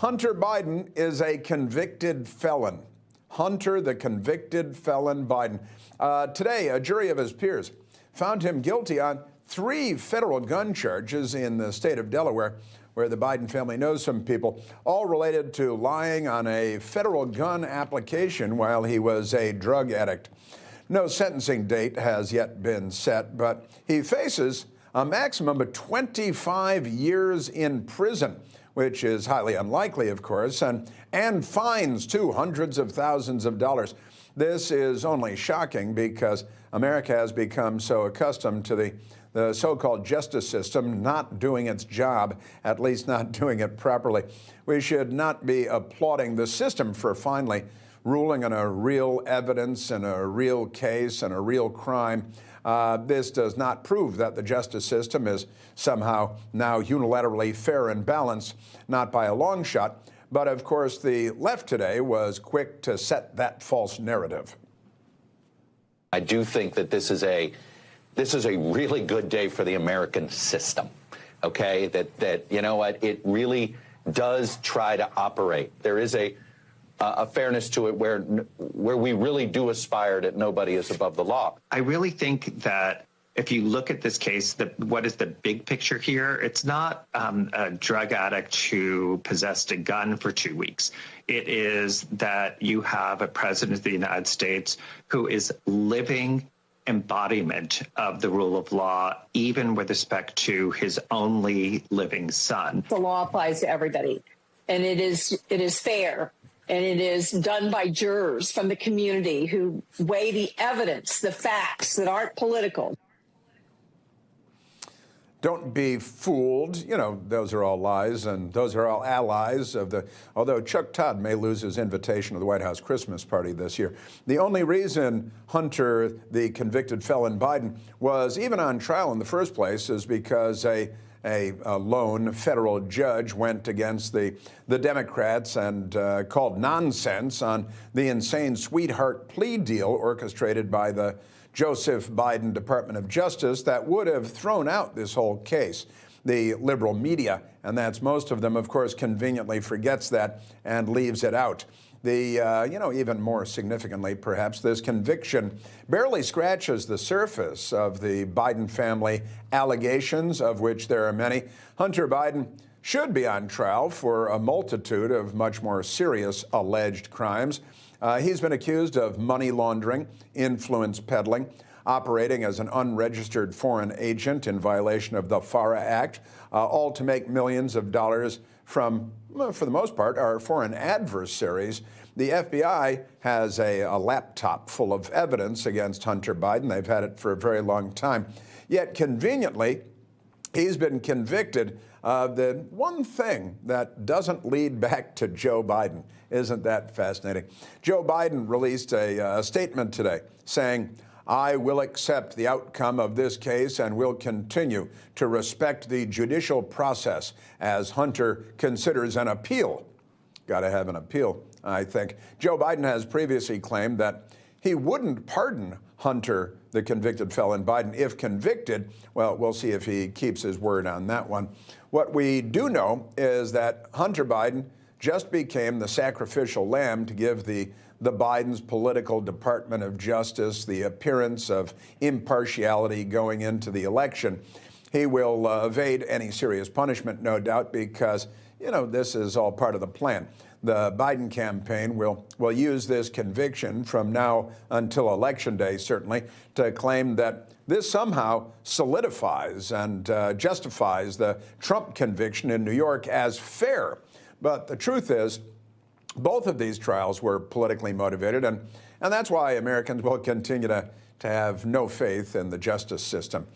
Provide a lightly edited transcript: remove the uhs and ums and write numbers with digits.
Hunter Biden is a convicted felon. Hunter, the convicted felon Biden. Today, a jury of his peers found him guilty on 3 federal gun charges in the state of Delaware, where the Biden family knows some people, all related to lying on a federal gun application while he was a drug addict. No sentencing date has yet been set, but he faces a maximum of 25 years in prison, which is highly unlikely, of course, and fines, too, hundreds of thousands of dollars. This is only shocking because America has become so accustomed to the so-called justice system not doing its job, at least not doing it properly. We should not be applauding the system for finally ruling on a real evidence and a real case and a real crime. This does not prove that the justice system is somehow now unilaterally fair and balanced, not by a long shot. But of course, the left today was quick to set that false narrative. I do think that this is a really good day for the American system. Okay, that you know what, it really does try to operate. There is a fairness to it where we really do aspire that nobody is above the law. I really think that if you look at this case, what is the big picture here? It's not a drug addict who possessed a gun for 2 weeks. It is that you have a president of the United States who is living embodiment of the rule of law, even with respect to his only living son. The law applies to everybody, and it is fair. And it is done by jurors from the community who weigh the evidence, the facts that aren't political. Don't be fooled. You know, those are all lies, and those are all allies of the, although Chuck Todd may lose his invitation to the White House Christmas party this year. The only reason Hunter, the convicted felon Biden, was even on trial in the first place is because a lone federal judge went against the Democrats and called nonsense on the insane sweetheart plea deal orchestrated by the Joseph Biden Department of Justice that would have thrown out this whole case. The liberal media, and that's most of them, of course, conveniently forgets that and leaves it out. Even more significantly, perhaps, this conviction barely scratches the surface of the Biden family allegations, of which there are many. Hunter Biden should be on trial for a multitude of much more serious alleged crimes. He's been accused of money laundering, influence peddling, operating as an unregistered foreign agent in violation of the FARA Act, all to make millions of dollars from, well, for the most part, our foreign adversaries. The FBI has a laptop full of evidence against Hunter Biden. They've had it for a very long time. Yet, conveniently, he's been convicted of the one thing that doesn't lead back to Joe Biden. Isn't that fascinating? Joe Biden released a statement today saying, "I will accept the outcome of this case and will continue to respect the judicial process as Hunter considers an appeal." Got to have an appeal, I think. Joe Biden has previously claimed that he wouldn't pardon Hunter, the convicted felon Biden, if convicted. Well, we'll see if he keeps his word on that one. What we do know is that Hunter Biden just became the sacrificial lamb to give the Biden's political Department of Justice the appearance of impartiality going into the election. He will evade any serious punishment, no doubt, because, you know, this is all part of the plan. The Biden campaign will use this conviction from now until Election Day, certainly, to claim that this somehow solidifies and justifies the Trump conviction in New York as fair. But the truth is, both of these trials were politically motivated, and that's why Americans will continue to have no faith in the justice system.